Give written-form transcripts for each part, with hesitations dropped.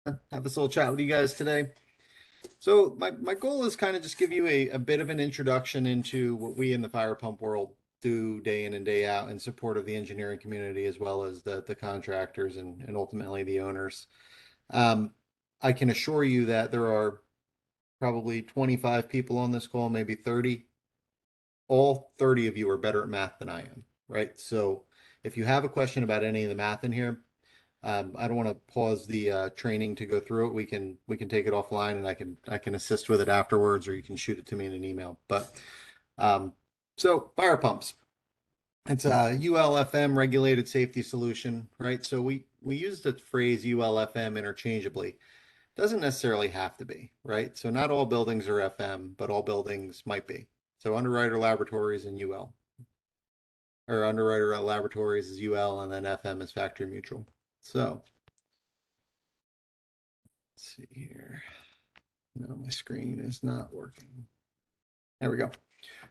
Have this little chat with you guys today. So my goal is kind of just give you a bit of an introduction into what we in the fire pump world do day in and day out in support of the engineering community as well as the contractors and ultimately the owners. Um, I can assure you that there are probably 25 people on this call, maybe 30. All 30 of you are better at math than I am, right? So if you have a question about any of the math in here, I don't want to pause the training to go through it. We can take it offline, and I can assist with it afterwards, or you can shoot it to me in an email. But um, so fire pumps, it's a ULFM regulated safety solution, right? So we use the phrase ULFM interchangeably. Doesn't necessarily have to be, right? So not all buildings are FM, but all buildings might be. So Underwriter Laboratories and UL, or Underwriter Laboratories is UL, and then FM is Factory Mutual. So let's see here. No, my screen is not working. There we go.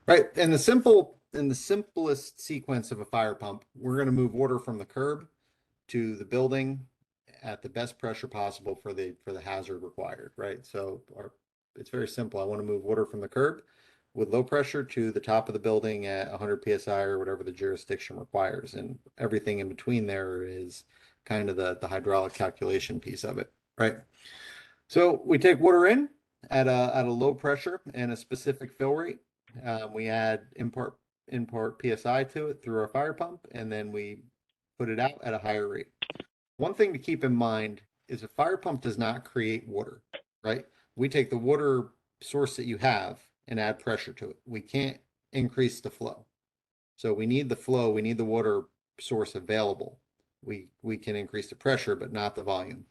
Right. And the simplest sequence of a fire pump, we're going to move water from the curb to the building at the best pressure possible for the hazard required, right? So it's very simple. I want to move water from the curb with low pressure to the top of the building at 100 psi or whatever the jurisdiction requires, and everything in between there is kind of the hydraulic calculation piece of it, right? So we take water in at a low pressure and a specific fill rate. We add impart PSI to it through our fire pump, and then we put it out at a higher rate. One thing to keep in mind is a fire pump does not create water, right? We take the water source that you have and add pressure to it. We can't increase the flow. So we need the flow, we need the water source available. We can increase the pressure, but not the volume.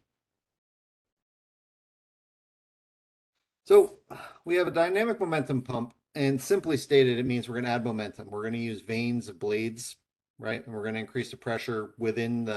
So we have a dynamic momentum pump, and simply stated, it means we're going to add momentum. We're going to use vanes of blades, right? And we're going to increase the pressure within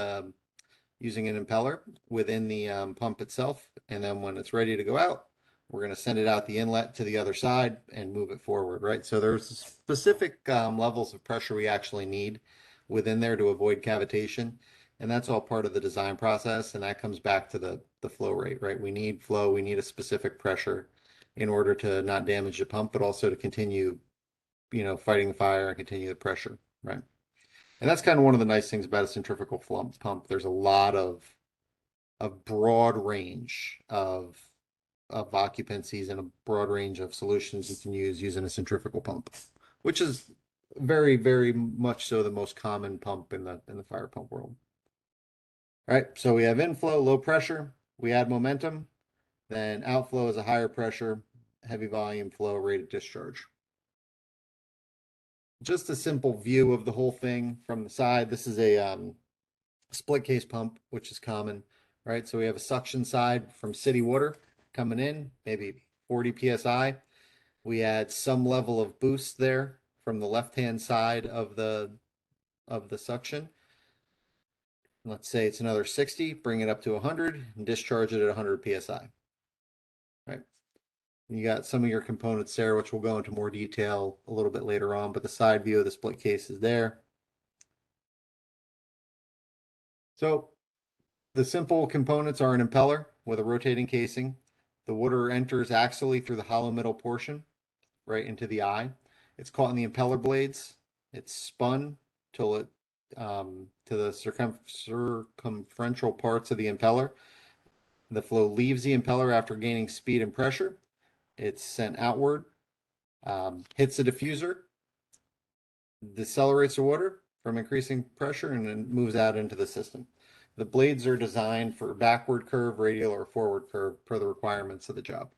using an impeller within the pump itself. And then when it's ready to go out, we're going to send it out the inlet to the other side and move it forward, right? So there's specific levels of pressure we actually need within there to avoid cavitation. And that's all part of the design process. And that comes back to the flow rate, right? We need flow, we need a specific pressure in order to not damage the pump, but also to continue, fighting the fire and continue the pressure, right? And that's kind of one of the nice things about a centrifugal pump. There's a lot of broad range of occupancies and a broad range of solutions you can use using a centrifugal pump, which is very, very much so the most common pump in the fire pump world. All right, so we have inflow, low pressure, we add momentum, then outflow is a higher pressure, heavy volume flow, rate of discharge. Just a simple view of the whole thing from the side. This is a split case pump, which is common, right? So we have a suction side from city water coming in, maybe 40 psi. We add some level of boost there from the left-hand side of the suction. Let's say it's another 60, bring it up to 100 and discharge it at 100 psi. Right. You got some of your components there, which we'll go into more detail a little bit later on, but the side view of the split case is there. So the simple components are an impeller with a rotating casing. The water enters axially through the hollow middle portion, right into the eye. It's caught in the impeller blades. It's spun till it to the circumferential parts of the impeller. The flow leaves the impeller after gaining speed and pressure. It's sent outward, hits the diffuser, decelerates the water from increasing pressure, and then moves out into the system. The blades are designed for backward curve, radial, or forward curve per the requirements of the job.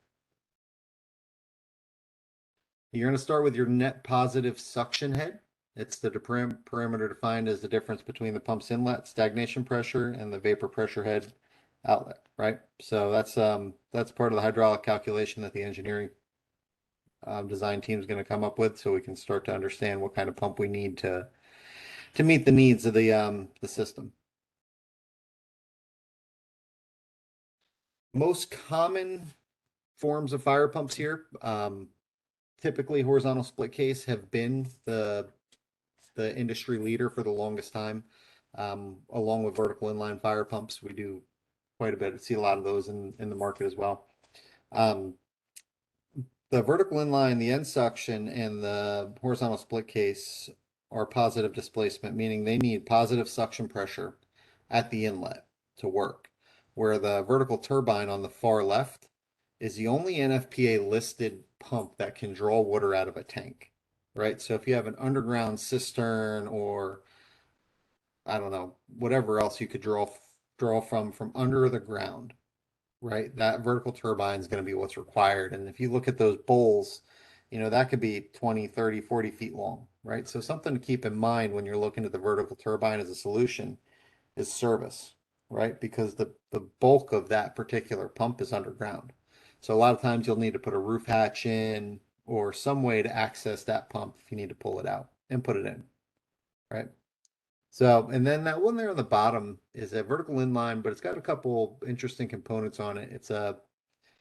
You're going to start with your net positive suction head. It's the parameter defined as the difference between the pump's inlet stagnation pressure and the vapor pressure head outlet, right? So that's part of the hydraulic calculation that the engineering design team is going to come up with, so we can start to understand what kind of pump we need to meet the needs of the system. Most common forms of fire pumps here, typically horizontal split case, have been the industry leader for the longest time. Along with vertical inline fire pumps, we do quite a bit. I see a lot of those in the market as well. Um, the vertical inline, the end suction, and the horizontal split case are positive displacement, meaning they need positive suction pressure at the inlet to work. Where the vertical turbine on the far left is the only NFPA listed pump that can draw water out of a tank, right? So if you have an underground cistern or I don't know, whatever else you could draw from under the ground, right? That vertical turbine is going to be what's required. And if you look at those bowls, that could be 20, 30, 40 feet long, right? So something to keep in mind when you're looking at the vertical turbine as a solution is service, right? Because the bulk of that particular pump is underground. So a lot of times you'll need to put a roof hatch in or some way to access that pump if you need to pull it out and put it in, right? So, and then that one there on the bottom is a vertical inline, but it's got a couple interesting components on it. It's a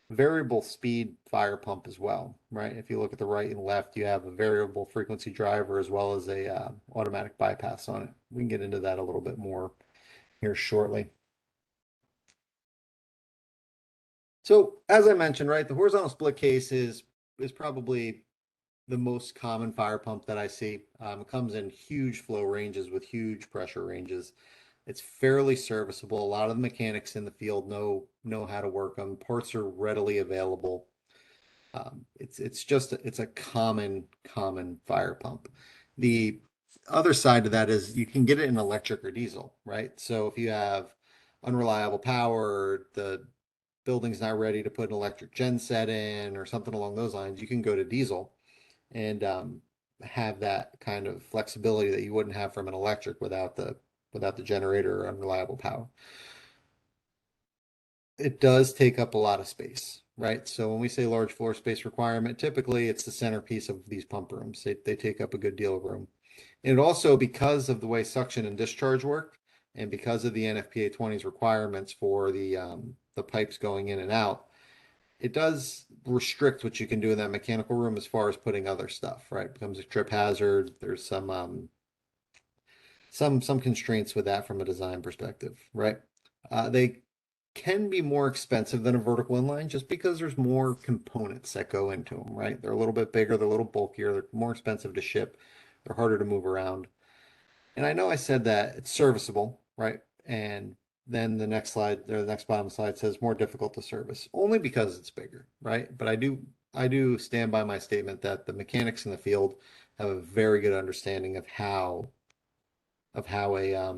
variable speed fire pump as well, right? If you look at the right and left, you have a variable frequency driver as well as a automatic bypass on it. We can get into that a little bit more here shortly. So, as I mentioned, right, the horizontal split case is probably the most common fire pump that I see. It comes in huge flow ranges with huge pressure ranges. It's fairly serviceable. A lot of the mechanics in the field know how to work them. Parts are readily available. It's a common fire pump. The other side of that is you can get it in electric or diesel, right? So if you have unreliable power, the building's not ready to put an electric gen set in or something along those lines, you can go to diesel and have that kind of flexibility that you wouldn't have from an electric without the generator or unreliable power. It does take up a lot of space, right? So when we say large floor space requirement, typically it's the centerpiece of these pump rooms. They take up a good deal of room. And also because of the way suction and discharge work, and because of the NFPA 20's requirements for the pipes going in and out, it does restrict what you can do in that mechanical room as far as putting other stuff, right? It becomes a trip hazard. There's some constraints with that from a design perspective, right? They can be more expensive than a vertical inline just because there's more components that go into them, right? They're a little bit bigger, they're a little bulkier, they're more expensive to ship, they're harder to move around. And I know I said that it's serviceable, right? And then the next slide, or the next bottom slide says more difficult to service, only because it's bigger, right? But I do stand by my statement that the mechanics in the field have a very good understanding of how a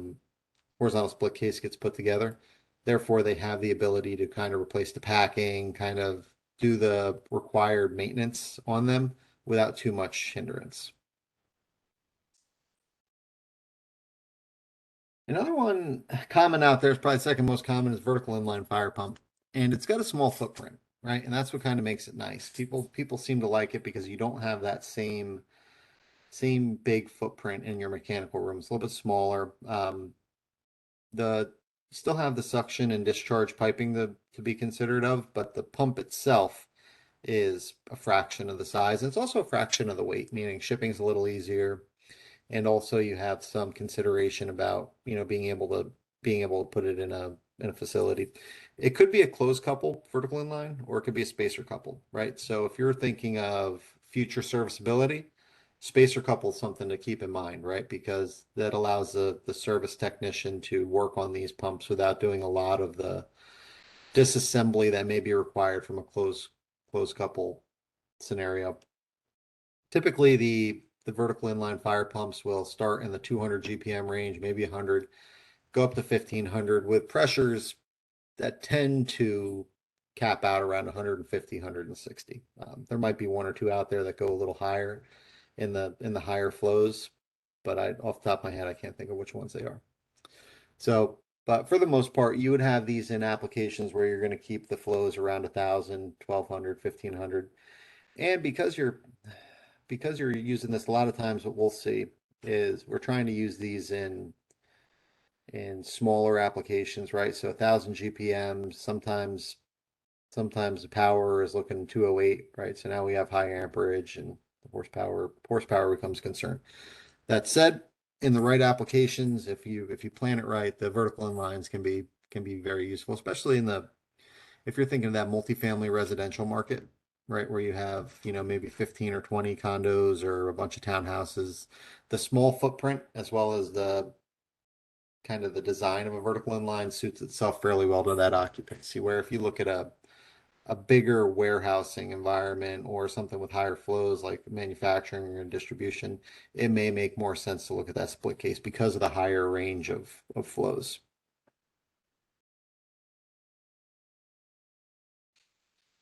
horizontal split case gets put together. Therefore, they have the ability to kind of replace the packing, kind of do the required maintenance on them without too much hindrance. Another one common out there is probably second most common is vertical inline fire pump. And it's got a small footprint, right? And that's what kind of makes it nice. People seem to like it because you don't have that same big footprint in your mechanical room. It's a little bit smaller. The still have the suction and discharge piping to be considered of, but the pump itself is a fraction of the size. And it's also a fraction of the weight, meaning shipping's a little easier. And also you have some consideration about, being able to put it in a facility. It could be a closed couple vertical inline, or it could be a spacer couple, right? So if you're thinking of future serviceability, spacer couple is something to keep in mind, right? Because that allows the service technician to work on these pumps without doing a lot of the disassembly that may be required from a closed couple scenario. Typically, the vertical inline fire pumps will start in the 200 GPM range, maybe 100, go up to 1500 with pressures that tend to cap out around 150, 160. There might be one or two out there that go a little higher in the higher flows, but off the top of my head, I can't think of which ones they are. So, but for the most part, you would have these in applications where you're going to keep the flows around 1,000, 1,200, 1,500. And because you're using this, a lot of times what we'll see is we're trying to use these in smaller applications, right? So 1,000 GPM, sometimes the power is looking 208, right? So now we have high amperage and the horsepower becomes a concern. That said, in the right applications, if you plan it right, the vertical inlines can be can be very useful, especially in the if you're thinking of that multifamily residential market, right, where you have, maybe 15 or 20 condos or a bunch of townhouses, the small footprint as well as the kind of the design of a vertical inline suits itself fairly well to that occupancy. Where if you look at a bigger warehousing environment or something with higher flows like manufacturing and distribution, it may make more sense to look at that split case because of the higher range of flows.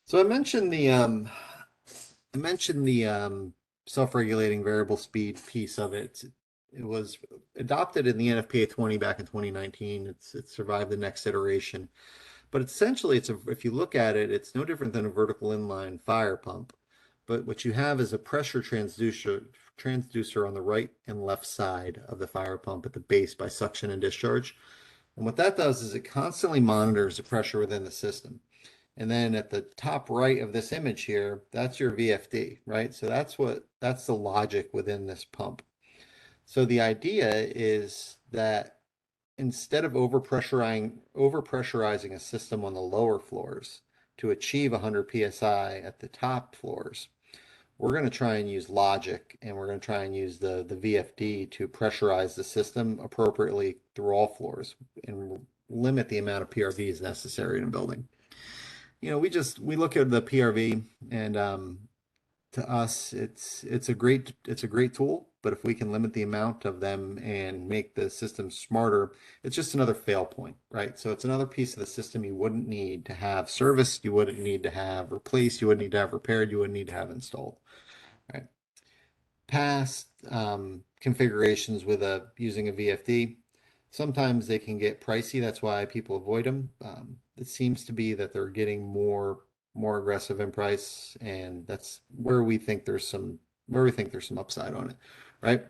So I mentioned the self-regulating variable speed piece of it. It was adopted in the NFPA 20 back in 2019. It's survived the next iteration. But essentially, if you look at it, it's no different than a vertical inline fire pump. But what you have is a pressure transducer on the right and left side of the fire pump at the base by suction and discharge. And what that does is it constantly monitors the pressure within the system. And then at the top right of this image here, that's your VFD, right? So that's the logic within this pump. So the idea is that instead of overpressurizing a system on the lower floors to achieve 100 psi at the top floors, we're going to try and use logic and we're going to try and use the VFD to pressurize the system appropriately through all floors and limit the amount of PRVs necessary in a building. We look at the PRV and to us it's a great tool, but if we can limit the amount of them and make the system smarter, it's just another fail point, right? So it's another piece of the system you wouldn't need to have serviced, you wouldn't need to have replaced, you wouldn't need to have repaired, you wouldn't need to have installed, right? Past configurations with using a VFD, sometimes they can get pricey. That's why people avoid them. It seems to be that they're getting more aggressive in price, and that's where we think there's some upside on it, right?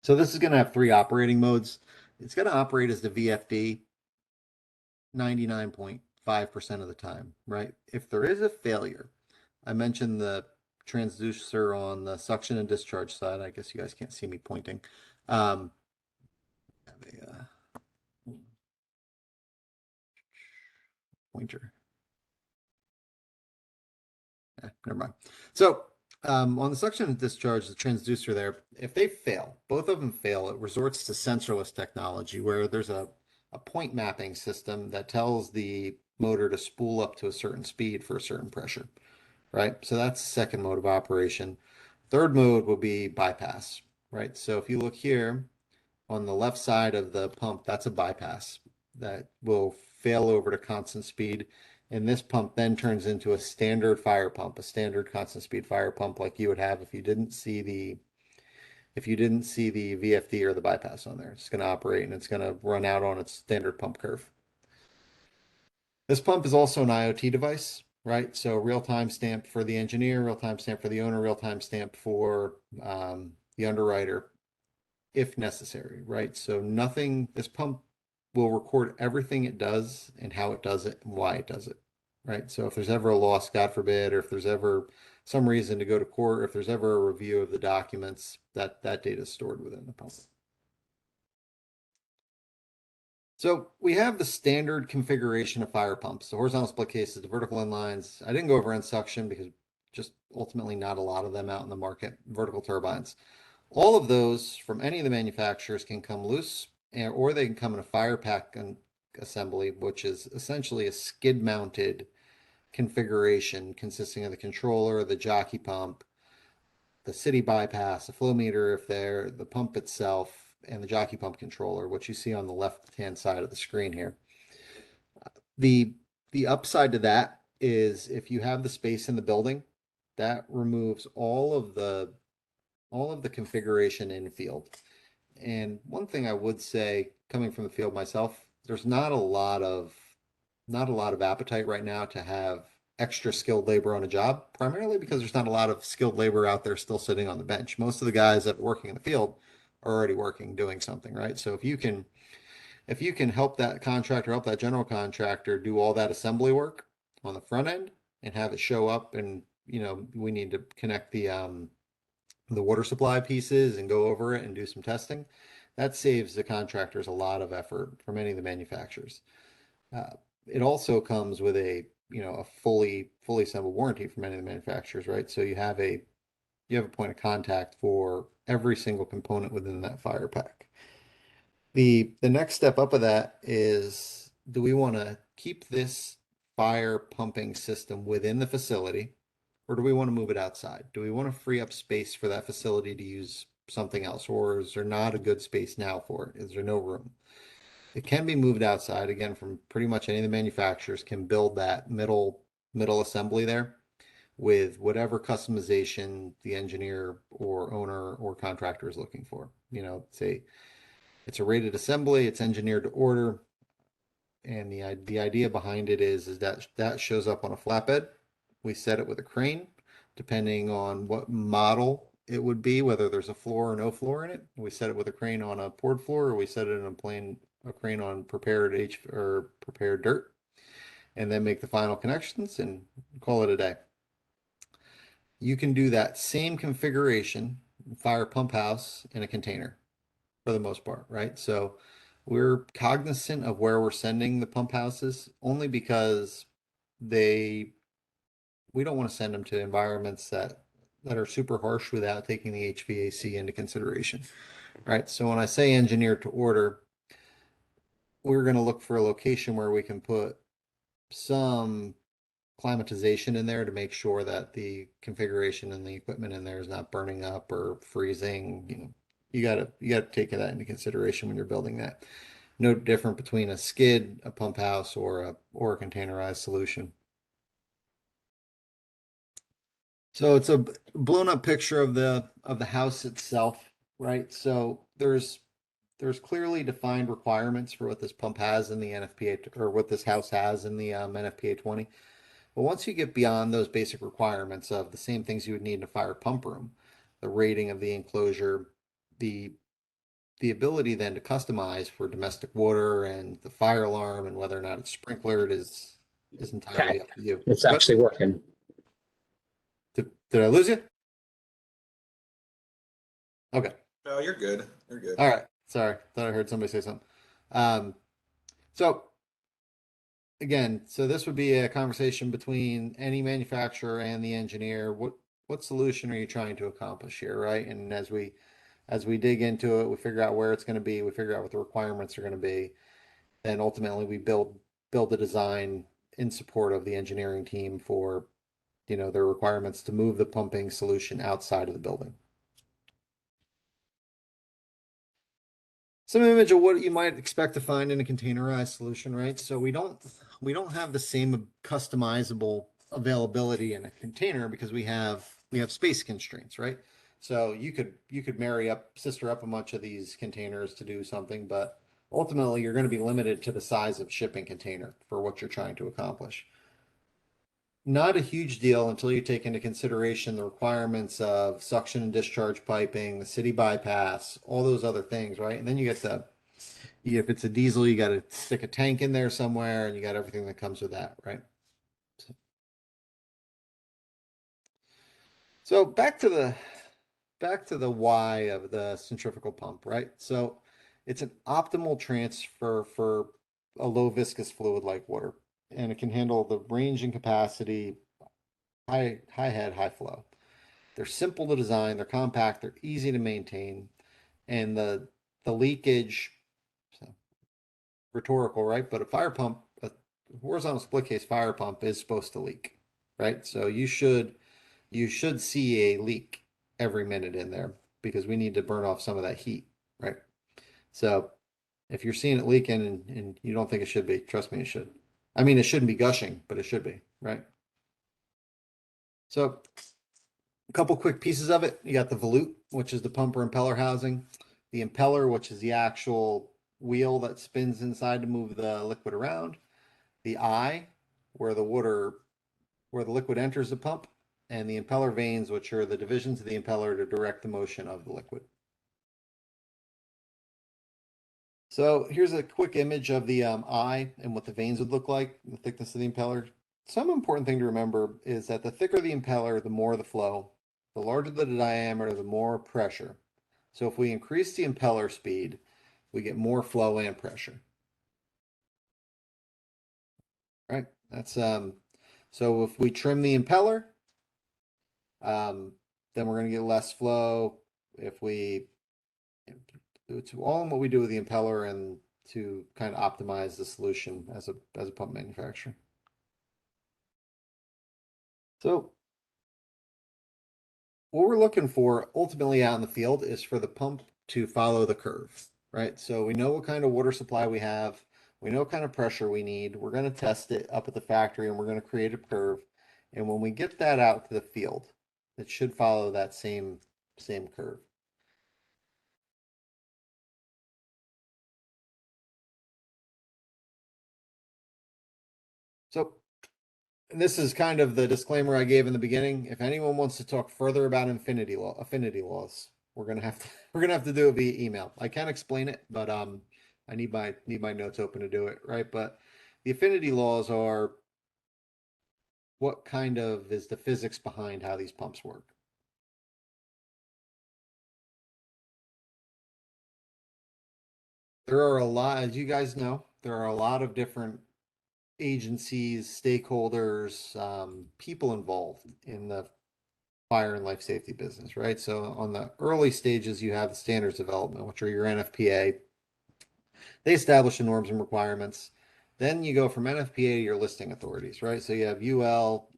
So this is going to have three operating modes. It's going to operate as the VFD 99.5% of the time, right? If there is a failure, I mentioned the transducer on the suction and discharge side. I guess you guys can't see me pointing. Um, Pointer. Never mind. So on the suction and discharge, the transducer there, if they fail, both of them fail, it resorts to sensorless technology where there's a point mapping system that tells the motor to spool up to a certain speed for a certain pressure, right? So that's the second mode of operation. Third mode will be bypass, right? So if you look here on the left side of the pump, that's a bypass that will fail over to constant speed. And this pump then turns into a standard fire pump, a standard constant speed fire pump like you would have if you didn't see the VFD or the bypass on there. It's going to operate and it's going to run out on its standard pump curve. This pump is also an IoT device, right? So real-time stamp for the engineer, real-time stamp for the owner, real-time stamp for the underwriter if necessary, right? So this pump will record everything it does and how it does it and why it does it, right? So if there's ever a loss, God forbid, or if there's ever some reason to go to court, or if there's ever a review of the documents, that data is stored within the pump. So we have the standard configuration of fire pumps, the horizontal split cases, the vertical inlines. I didn't go over end suction because just ultimately not a lot of them out in the market, vertical turbines. All of those from any of the manufacturers can come loose, or they can come in a fire pack assembly, which is essentially a skid mounted configuration consisting of the controller, the jockey pump, the city bypass, the flow meter if they're the pump itself, and the jockey pump controller, which you see on the left-hand side of the screen here. The the upside to that is if you have the space in the building, that removes all of the configuration in field. And one thing I would say, coming from the field myself, there's not a lot of appetite right now to have extra skilled labor on a job, primarily because there's not a lot of skilled labor out there still sitting on the bench. Most of the guys that are working in the field are already working, doing something, right? So if you can help that contractor, help that general contractor do all that assembly work on the front end and have it show up and we need to connect the water supply pieces and go over it and do some testing. That saves the contractors a lot of effort from any of the manufacturers. Uh, it also comes with a, a fully assembled warranty from many of the manufacturers, right? So you have a point of contact for every single component within that fire pack. The next step up of that is, do we want to keep this fire pumping system within the facility, or do we want to move it outside? Do we want to free up space for that facility to use something else, or is there not a good space now for it? Is there no room? It can be moved outside again from pretty much any of the manufacturers can build that middle assembly there with whatever customization the engineer or owner or contractor is looking for. Say it's a rated assembly, it's engineered to order, and the idea behind it is that that shows up on a flatbed. We set it with a crane, depending on what model it would be, whether there's a floor or no floor in it. We set it with a crane on a poured floor, or we set it in a crane on prepared dirt, and then make the final connections and call it a day. You can do that same configuration, fire pump house in a container for the most part, right? So we're cognizant of where we're sending the pump houses only because they we don't want to send them to environments that are super harsh without taking the HVAC into consideration, right? So when I say engineered to order, we're going to look for a location where we can put some climatization in there to make sure that the configuration and the equipment in there is not burning up or freezing. You gotta take that into consideration when you're building that. No different between a skid, a pump house, or a containerized solution. So it's a blown up picture of the house itself, right? So there's clearly defined requirements for what this pump has in the NFPA or what this house has in the NFPA 20. But once you get beyond those basic requirements of the same things you would need in a fire pump room, the rating of the enclosure, the the ability then to customize for domestic water and the fire alarm and whether or not it's sprinklered is Okay, entirely up to you. it's But actually working. did I lose you? Okay. No, you're good. You're good. All right. Sorry. Thought I heard somebody say something. Um, so again, so this would be a conversation between any manufacturer and the engineer. What solution are you trying to accomplish here, right? And as we dig into it, we figure out where it's going to be, we figure out what the requirements are going to be, and ultimately we build the design in support of the engineering team for, their requirements to move the pumping solution outside of the building. Some image of what you might expect to find in a containerized solution, right? So we don't have the same customizable availability in a container because we have space constraints, right? So you could sister up a bunch of these containers to do something, but ultimately you're going to be limited to the size of shipping container for what you're trying to accomplish. Not a huge deal until you take into consideration the requirements of suction and discharge piping, the city bypass, all those other things, right? And then you get if it's a diesel, you got to stick a tank in there somewhere, and you got everything that comes with that, right? So back to the why of the centrifugal pump, right? So it's an optimal transfer for a low viscous fluid like water, and it can handle the range and capacity, high head, high flow. They're simple to design, they're compact, they're easy to maintain, and the leakage, so rhetorical, right? But a horizontal split case fire pump is supposed to leak, right? So you should see a leak every minute in there because we need to burn off some of that heat, right? So if you're seeing it leaking and you don't think it should be, trust me, it should. I mean, it shouldn't be gushing, but it should be, right? So a couple quick pieces of it. You got the volute, which is the pumper impeller housing, the impeller, which is the actual wheel that spins inside to move the liquid around, the eye, where the liquid enters the pump, and the impeller vanes, which are the divisions of the impeller to direct the motion of the liquid. So here's a quick image of the eye and what the vanes would look like, the thickness of the impeller. Some important thing to remember is that the thicker the impeller, the more the flow. The larger the diameter, the more pressure. So if we increase the impeller speed, we get more flow and pressure. That's so if we trim the impeller, then we're going to get less flow. If we it's all in what we do with the impeller and to kind of optimize the solution as a pump manufacturer. So what we're looking for ultimately out in the field is for the pump to follow the curve, right? So we know what kind of water supply we have. We know what kind of pressure we need. We're going to test it up at the factory and we're going to create a curve. And when we get that out to the field, it should follow that same curve. So this is kind of the disclaimer I gave in the beginning. If anyone wants to talk further about affinity laws, we're gonna have to we're gonna have to do it via email. I can explain it, but I need my notes open to do it, right? But the affinity laws are what kind of is the physics behind how these pumps work. There are a lot, as you guys know, there are a lot of different agencies, stakeholders, people involved in the fire and life safety business, right? So on the early stages, you have the standards development, which are your NFPA. They establish the norms and requirements. Then you go from NFPA to your listing authorities, right? So you have UL,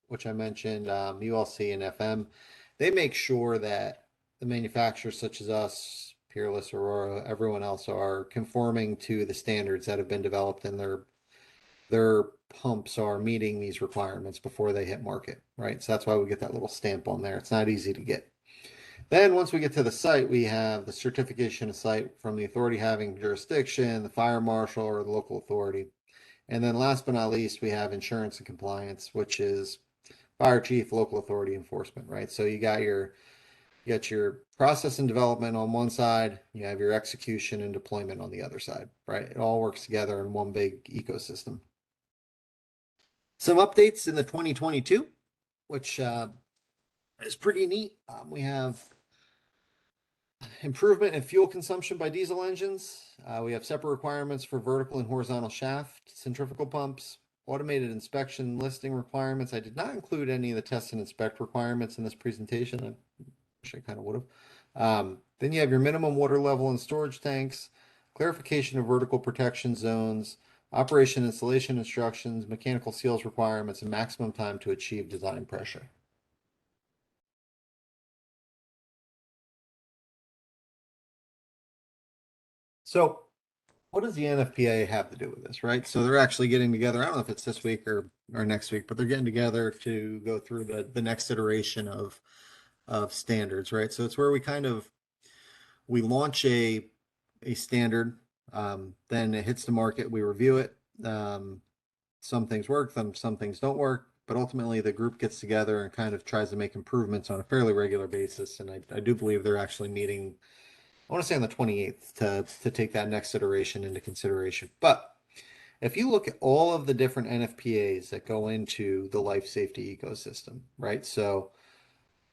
which I mentioned, ULC and FM. They make sure that the manufacturers such as us, Peerless, Aurora, everyone else are conforming to the standards that have been developed and their pumps are meeting these requirements before they hit market, right? So that's why we get that little stamp on there. It's not easy to get. Then once we get to the site, we have the certification of site from the authority having jurisdiction, the fire marshal or the local authority. And then last but not least, we have insurance and compliance, which is fire chief, local authority enforcement, right? So you got your process and development on one side, you have your execution and deployment on the other side, right? It all works together in one big ecosystem. Some updates in the 2022, which is pretty neat. We have improvement in fuel consumption by diesel engines. We have separate requirements for vertical and horizontal shaft centrifugal pumps, automated inspection listing requirements. I did not include any of the test and inspect requirements in this presentation. I wish I kind of would have. Then you have your minimum water level and storage tanks, clarification of vertical protection zones, operation installation instructions, mechanical seals requirements, and maximum time to achieve design pressure. So what does the NFPA have to do with this, right? So they're actually getting together. I don't know if it's this week or next week, but they're getting together to go through the next iteration of standards, right? So it's where we launch a standard, then it hits the market, we review it. Some things work, some things don't work, but ultimately the group gets together and kind of tries to make improvements on a fairly regular basis. And I do believe they're actually meeting, I want to say on the 28th to take that next iteration into consideration. But if you look at all of the different NFPAs that go into the life safety ecosystem, right? So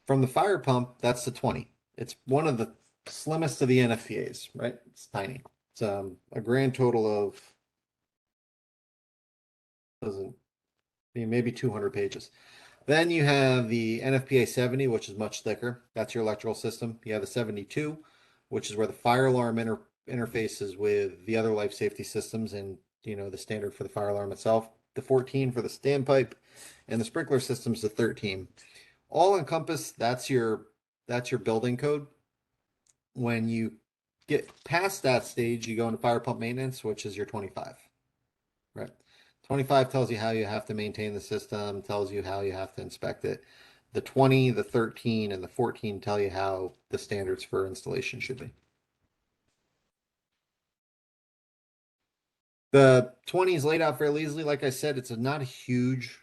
from the fire pump, that's the 20. It's one of the slimmest of the NFPAs, right? It's tiny. It's a grand total of doesn't maybe 200 pages. Then you have the NFPA 70, which is much thicker. That's your electrical system. You have the 72, which is where the fire alarm interfaces with the other life safety systems and the standard for the fire alarm itself. The 14 for the standpipe, and the sprinkler system's the 13. All encompassed, that's your building code. When you get past that stage, you go into fire pump maintenance, which is your 25. Right. 25 tells you how you have to maintain the system, tells you how you have to inspect it. The 20, the 13, and the 14 tell you how the standards for installation should be. The 20 is laid out fairly easily. Like I said, it's not a huge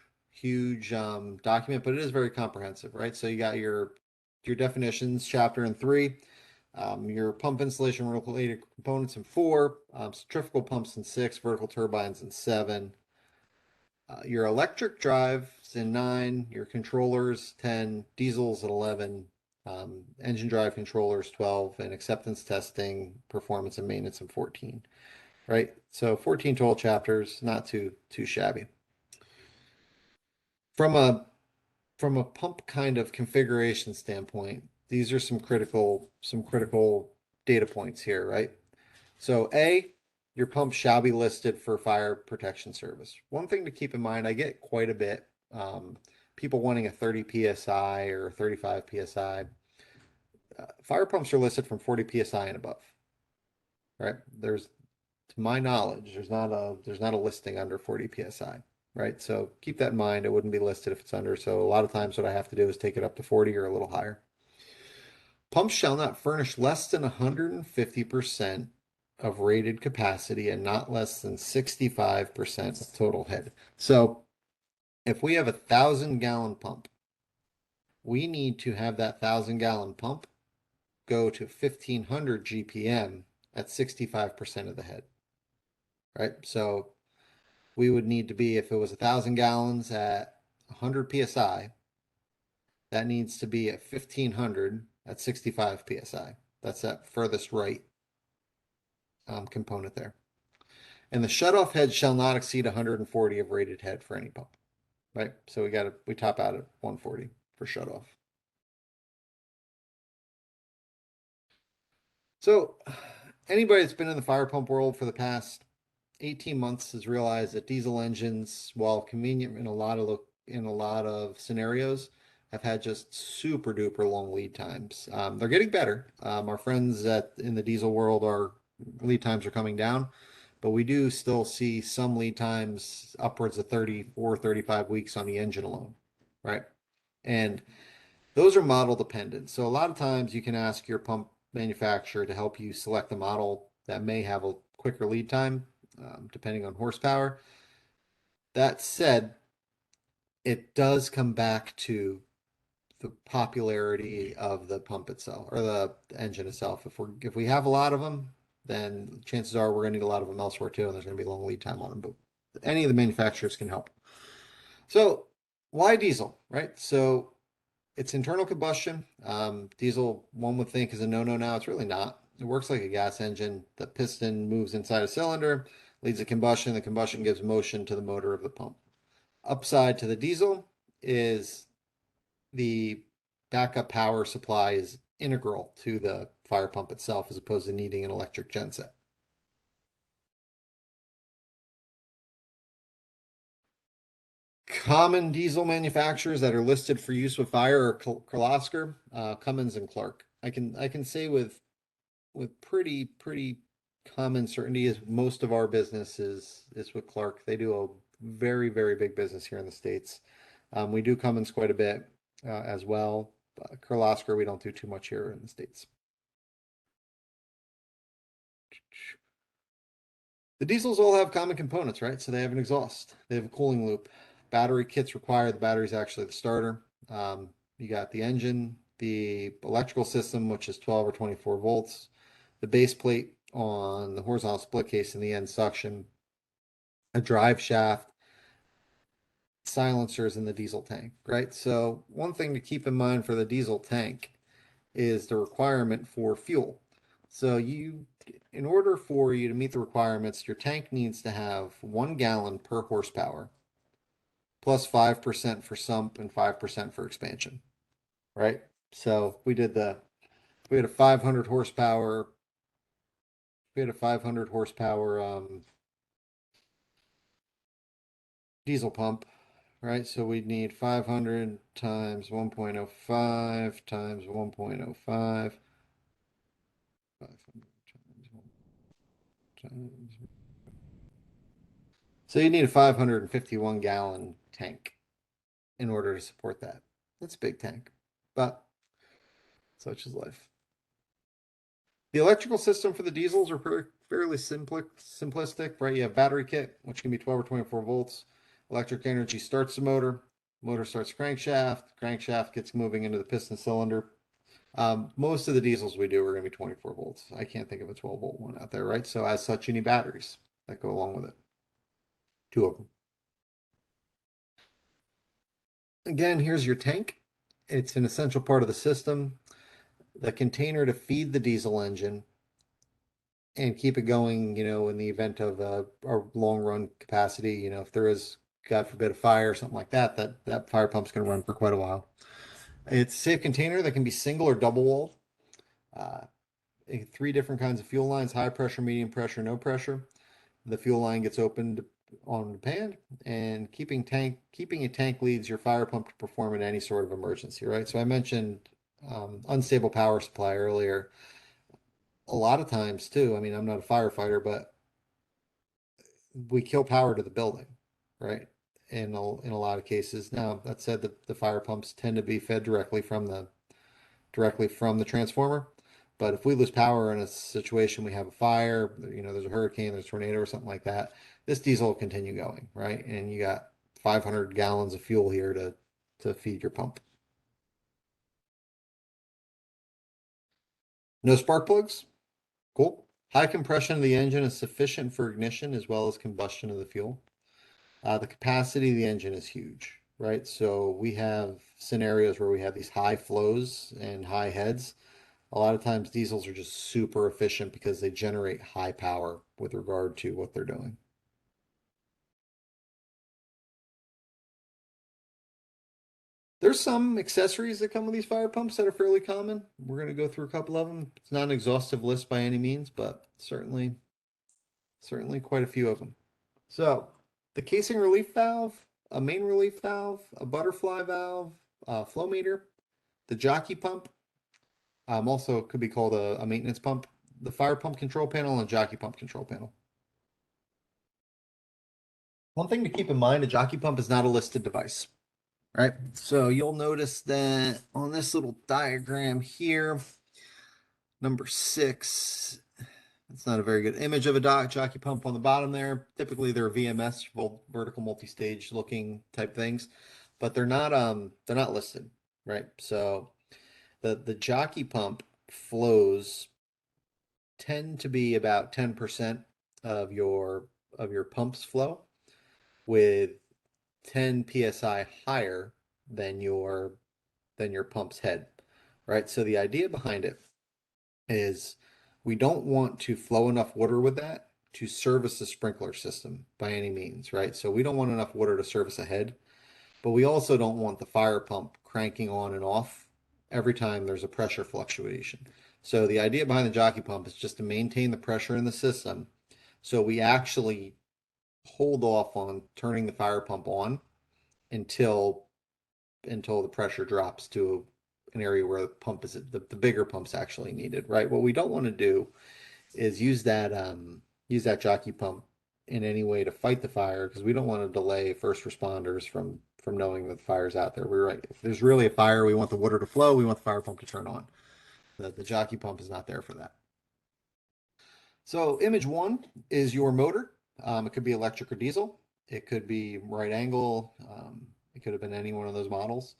document, but it is very comprehensive, right? So you got your definitions, chapter in 3, your pump installation related components in 4, centrifugal pumps in 6, vertical turbines in 7. Your electric drives in 9, your controllers 10, diesels at 11, engine drive controllers 12, and acceptance testing, performance and maintenance in 14. Right? So 14 total chapters, not too shabby. From a from a pump kind of configuration standpoint, these are some critical data points here, right? So A, your pump shall be listed for fire protection service. One thing to keep in mind, I get quite a bit, people wanting a 30 psi or 35 psi. Fire pumps are listed from 40 psi and above, right? To my knowledge, there's not a listing under 40 psi, right? So keep that in mind. It wouldn't be listed if it's under. So a lot of times what I have to do is take it up to 40 or a little higher. Pumps shall not furnish less than 150% of rated capacity and not less than 65% of total head. So if we have 1,000-gallon pump, we need to have that 1,000-gallon pump go to 1,500 GPM at 65% of the head, right? So we would need to be, if it was 1,000 gallons at 100 psi, that needs to be at 1,500 at 65 psi. That's that furthest right component there. And the shutoff head shall not exceed 140 of rated head for any pump, right? So we top out at 140 for shutoff. So anybody that's been in the fire pump world for the past 18 months has realized that diesel engines, while convenient in a lot of scenarios, have had just super duper long lead times. They're getting better. Our friends in the diesel world are lead times are coming down, but we do still see some lead times upwards of 34, 35 weeks on the engine alone, right? And those are model dependent. So a lot of times you can ask your pump manufacturer to help you select a model that may have a quicker lead time, depending on horsepower. That said, it does come back to the popularity of the pump itself or the engine itself. If we have a lot of them, then chances are we're going to need a lot of them elsewhere too, and there's going to be a long lead time on them. But any of the manufacturers can help. So why diesel, right? So it's internal combustion. Diesel, one would think, is a no-no now. It's really not. It works like a gas engine. The piston moves inside a cylinder, leads to combustion. The combustion gives motion to the motor of the pump. Upside to the diesel is the backup power supply is integral to the fire pump itself as opposed to needing an electric genset. Common diesel manufacturers that are listed for use with fire are Kirlosker, Cummins, and Clark. I can say with pretty common certainty is most of our business is with Clark. They do a very big business here in the States. We do Cummins quite a bit as well. Kirlosker, we don't do too much here in the States. The diesels all have common components, right? So they have an exhaust, they have a cooling loop, battery kits required. The battery is actually the starter. You got the engine, the electrical system, which is 12 or 24 volts, the base plate on the horizontal split case and the end suction, a drive shaft, silencers in the diesel tank, right? So one thing to keep in mind for the diesel tank is the requirement for fuel. So in order for you to meet the requirements, your tank needs to have 1 gallon per horsepower, plus 5% for sump and 5% for expansion, right? So we had a 500 horsepower, we had a 500 horsepower diesel pump, right? So we'd need 500 times 1.05 times 1.05, 500 times. So you need a 551 gallon tank in order to support that. That's a big tank, but such is life. The electrical system for the diesels are fairly simplistic, right? You have battery kit, which can be 12 or 24 volts. Electric energy starts the motor starts crankshaft gets moving into the piston cylinder. Most of the diesels we do are going to be 24 volts. I can't think of a 12-volt one out there, right? So as such, you need batteries that go along with it. Two of them. Again, here's your tank. It's an essential part of the system. The container to feed the diesel engine and keep it going, in the event of a long run capacity, if there is God forbid a fire or something like that, that fire pump's going to run for quite a while. It's a safe container that can be single or double walled. Uh, Three different kinds of fuel lines: high pressure, medium pressure, no pressure. The fuel line gets opened on the pan, and keeping a tank leads your fire pump to perform in any sort of emergency, right? So I mentioned unstable power supply earlier. A lot of times too, I mean, I'm not a firefighter, but we kill power to the building, right? In a lot of cases. Now, that said, the fire pumps tend to be fed directly from the transformer. But if we lose power in a situation, we have a fire, there's a hurricane, there's a tornado or something like that, this diesel will continue going, right? And you got 500 gallons of fuel here to feed your pump. No spark plugs? Cool. High compression of the engine is sufficient for ignition as well as combustion of the fuel. The capacity of the engine is huge, right? So we have scenarios where we have these high flows and high heads. A lot of times diesels are just super efficient because they generate high power with regard to what they're doing. There's some accessories that come with these fire pumps that are fairly common. We're going to go through a couple of them. It's not an exhaustive list by any means, but certainly quite a few of them. So, the casing relief valve, a main relief valve, a butterfly valve, a flow meter, the jockey pump, also could be called a maintenance pump, the fire pump control panel, and a jockey pump control panel. One thing to keep in mind, a jockey pump is not a listed device, right? So you'll notice that on this little diagram here, number 6, it's not a very good image of a jockey pump on the bottom there. Typically they're VMS, vertical multi-stage looking type things, but they're not listed, right? So the jockey pump flows tend to be about 10% of your pump's flow, with 10 psi higher than your pump's head, right? So the idea behind it is we don't want to flow enough water with that to service the sprinkler system by any means, right? So we don't want enough water to service a head, but we also don't want the fire pump cranking on and off every time there's a pressure fluctuation. So the idea behind the jockey pump is just to maintain the pressure in the system. So we actually hold off on turning the fire pump on until the pressure drops to an area where the bigger pump's actually needed, right? What we don't want to do is use that jockey pump in any way to fight the fire, because we don't want to delay first responders from knowing that the fire's out there. We're right. If there's really a fire, we want the water to flow, we want the fire pump to turn on. The jockey pump is not there for that. So image 1 is your motor. It could be electric or diesel. It could be right angle. It could have been any one of those models.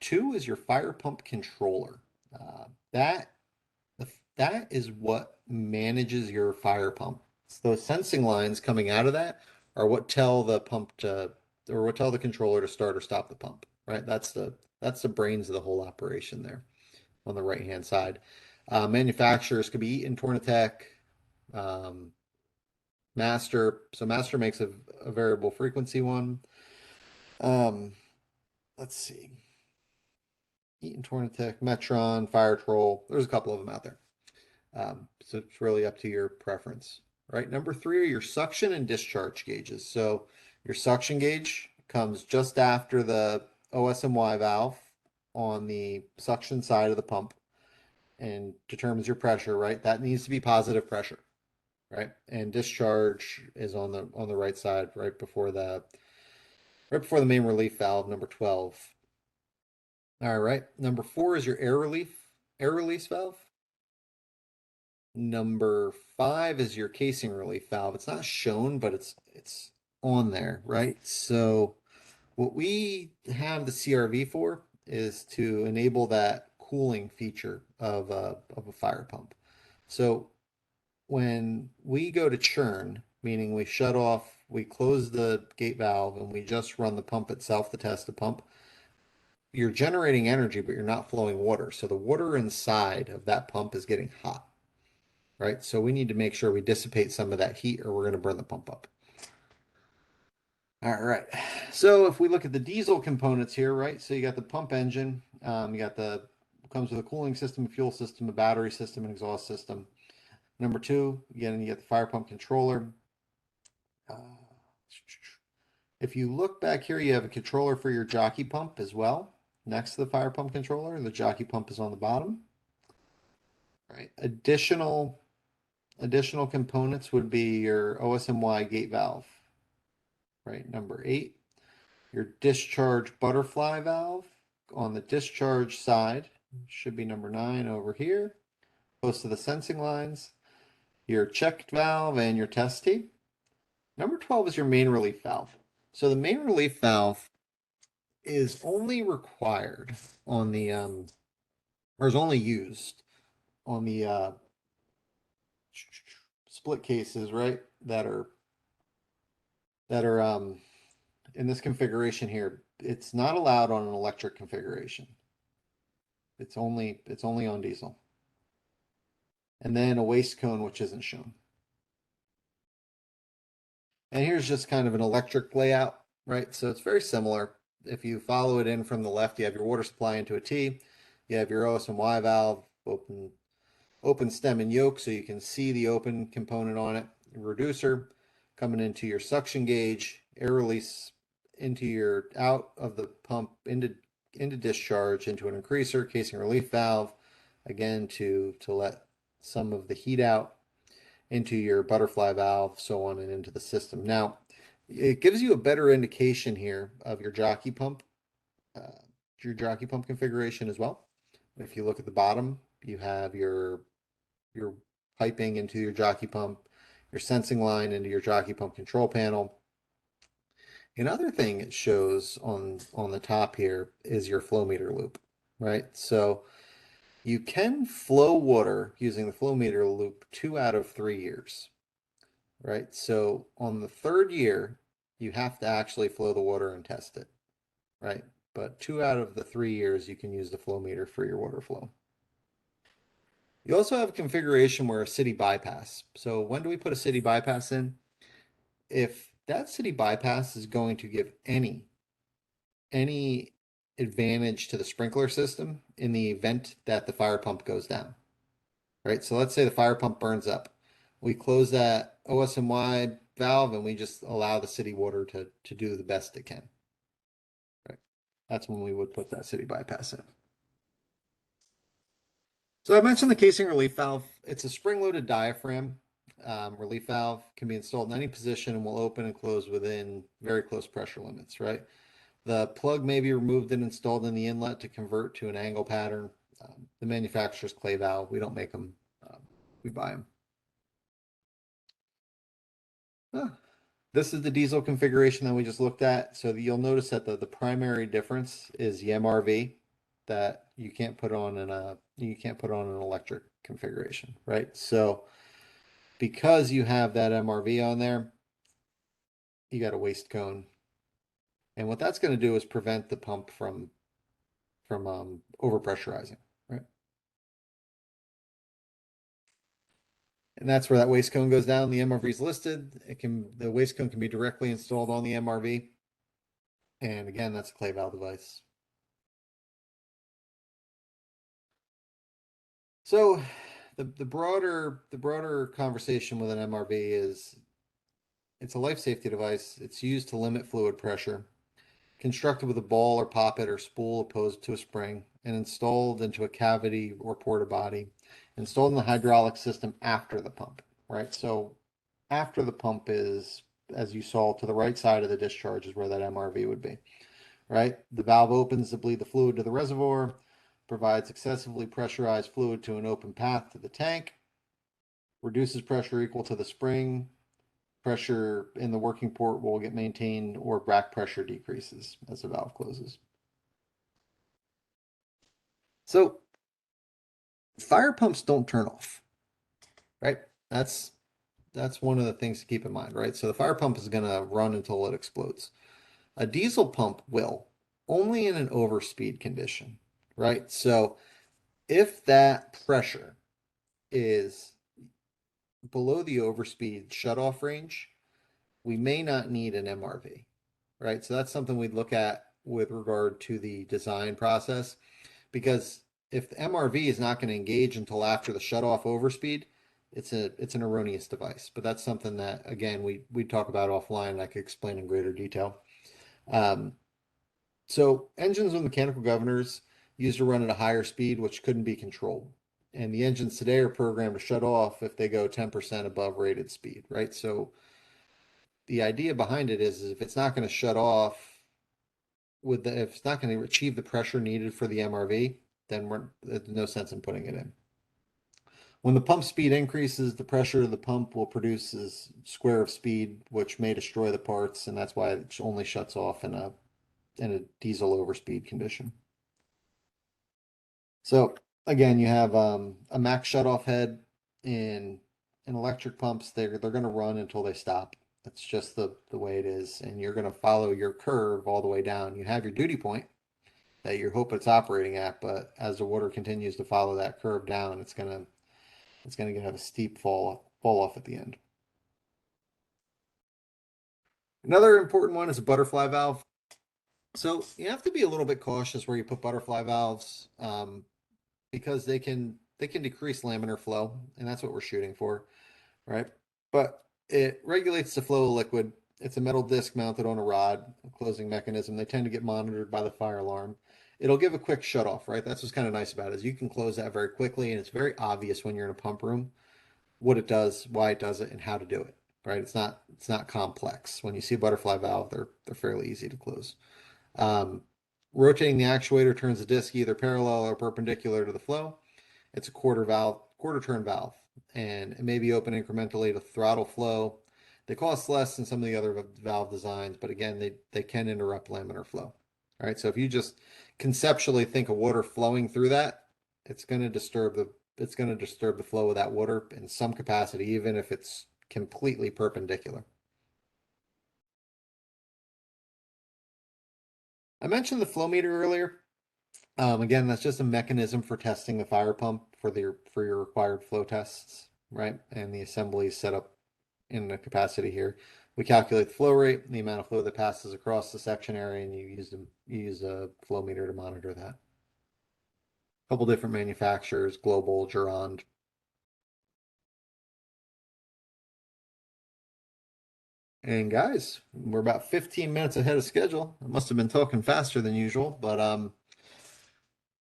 2 is your fire pump controller. Uh, that that is what manages your fire pump. So those sensing lines coming out of that are what tell the pump to, or what tell the controller to start or stop the pump, right? That's the brains of the whole operation there on the right hand side. Manufacturers could be Eaton, Tornatech, um, Master. So Master makes a variable frequency one. Um, let's see. Eaton, Tornatech, Metron, Fire Troll. There's a couple of them out there. So it's really up to your preference. Right. Number 3 are your suction and discharge gauges. So your suction gauge comes just after the OSMY valve on the suction side of the pump and determines your pressure, right? That needs to be positive pressure, right? And discharge is on the right side, right before the main relief valve, number 12. All right. Number 4 is your air release valve. Number 5 is your casing relief valve. It's not shown, but it's on there, right? So what we have the CRV for is to enable that cooling feature of a fire pump. So when we go to churn, meaning we close the gate valve and we just run the pump itself to test the pump, you're generating energy, but you're not flowing water. So the water inside of that pump is getting hot, right? So we need to make sure we dissipate some of that heat or we're going to burn the pump up. All right. So if we look at the diesel components here, right? So you got the pump engine, you got the comes with a cooling system, a fuel system, a battery system, an exhaust system. Number two, again, you get the fire pump controller. Uh, if you look back here, you have a controller for your jockey pump as well. Next to the fire pump controller, the jockey pump is on the bottom. Right. Additional components would be your OSMY gate valve. Right. Number 8. Your discharge butterfly valve on the discharge side should be number 9 over here, close to the sensing lines. Your checked valve and your test T. Number 12 is your main relief valve. So the main relief valve is only required on the or is only used on the split cases, right? That are in this configuration here. It's not allowed on an electric configuration. It's only on diesel. And then a waste cone, which isn't shown. And here's just kind of an electric layout, right? So it's very similar. If you follow it in from the left, you have your water supply into a T. You have your OSMY valve, open stem and yoke, so you can see the open component on it. Reducer coming into your suction gauge, air release into your out of the pump into discharge into an increaser, casing relief valve, again to let some of the heat out into your butterfly valve, so on and into the system. Now, it gives you a better indication here of uh, your jockey pump configuration as well. If you look at the bottom, you have your piping into your jockey pump, your sensing line into your jockey pump control panel. Another thing it shows on the top here is your flow meter loop, right? So you can flow water using the flow meter loop 2 out of 3 years, right? So on the third year, you have to actually flow the water and test it, right? But 2 out of the 3 years, you can use the flow meter for your water flow. You also have a configuration where a city bypass. So when do we put a city bypass in? If that city bypass is going to give any advantage to the sprinkler system in the event that the fire pump goes down, right? So let's say the fire pump burns up. We close that OSMY valve and we just allow the city water to do the best it can, right? That's when we would put that city bypass in. So I mentioned the casing relief valve. It's a spring-loaded diaphragm relief valve, can be installed in any position and will open and close within very close pressure limits, right? The plug may be removed and installed in the inlet to convert to an angle pattern. The manufacturer's clay valve. We don't make them. We buy them. This is the diesel configuration that we just looked at. So you'll notice that the primary difference is the MRV that you can't put on an electric configuration, right? So because you have that MRV on there, you got a waste cone. And what that's going to do is prevent the pump from overpressurizing, right? And that's where that waste cone goes down. The MRV is listed. The waste cone can be directly installed on the MRV. And again, that's a clay valve device. So the broader conversation with an MRV is it's a life safety device. It's used to limit fluid pressure, constructed with a ball or poppet or spool opposed to a spring, and installed into a cavity or porta body, installed in the hydraulic system after the pump, right? So after the pump is, as you saw, to the right side of the discharge is where that MRV would be, right? The valve opens to bleed the fluid to the reservoir, provides excessively pressurized fluid to an open path to the tank, reduces pressure equal to the spring. Pressure in the working port will get maintained or back pressure decreases as the valve closes. So fire pumps don't turn off, right? That's one of the things to keep in mind, right? So the fire pump is going to run until it explodes. A diesel pump will, only in an overspeed condition, right? So if that pressure is below the overspeed shutoff range, we may not need an MRV, right? So that's something we'd look at with regard to the design process, because if the MRV is not going to engage until after the shutoff overspeed, it's an erroneous device. But that's something that, again, we talk about offline and I could explain in greater detail. So engines with mechanical governors used to run at a higher speed, which couldn't be controlled. And the engines today are programmed to shut off if they go 10% above rated speed, right? So the idea behind it is if it's not going to shut off if it's not going to achieve the pressure needed for the MRV, then there's no sense in putting it in. When the pump speed increases, the pressure of the pump will produce this square of speed, which may destroy the parts, and that's why it only shuts off in a diesel overspeed condition. So again, you have a max shutoff head in electric pumps. They're going to run until they stop. That's just the way it is, and you're going to follow your curve all the way down. You have your duty point that you hope it's operating at, but as the water continues to follow that curve down, it's gonna have a steep fall off at the end. Another important one is a butterfly valve. So you have to be a little bit cautious where you put butterfly valves, because they can decrease laminar flow, and that's what we're shooting for, right? But it regulates the flow of liquid. It's a metal disc mounted on a rod, a closing mechanism. They tend to get monitored by the fire alarm. It'll give a quick shut off, right? That's what's kind of nice about it, is you can close that very quickly, and it's very obvious when you're in a pump room what it does, why it does it, and how to do it, right? It's not complex. When you see a butterfly valve, they're fairly easy to close. Um, Rotating the actuator turns the disc either parallel or perpendicular to the flow. It's a quarter turn valve, and it may be open incrementally to throttle flow. They cost less than some of the other valve designs, but again, they can interrupt laminar flow. All right, so if you just conceptually think of water flowing through that, it's going to disturb the flow of that water in some capacity, even if it's completely perpendicular. I mentioned the flow meter earlier. Again, that's just a mechanism for testing the fire pump for your required flow tests, right? And the assembly is set up in the capacity here. We calculate the flow rate, the amount of flow that passes across the section area, and you use a flow meter to monitor that. A couple different manufacturers, Global, Durand. And guys, we're about 15 minutes ahead of schedule. I must have been talking faster than usual, but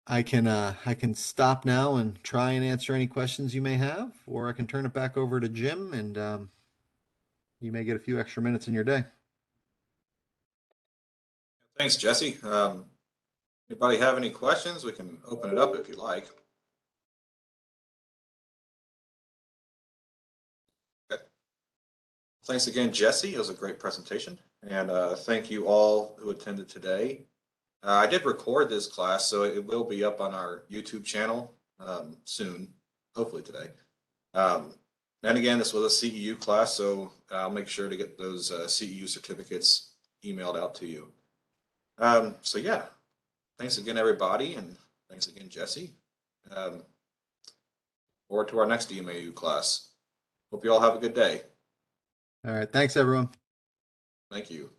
I can stop now and try and answer any questions you may have, or I can turn it back over to Jim, and you may get a few extra minutes in your day. Thanks, Jesse. Anybody have any questions? We can open it up if you like. Okay. Thanks again, Jesse. It was a great presentation. And thank you all who attended today. I did record this class, so it will be up on our YouTube channel soon, hopefully today. And again, this was a CEU class, so I'll make sure to get those CEU certificates emailed out to you. So yeah, thanks again, everybody, and thanks again, Jesse. Forward to our next DMAU class. Hope you all have a good day. All right, thanks everyone. Thank you.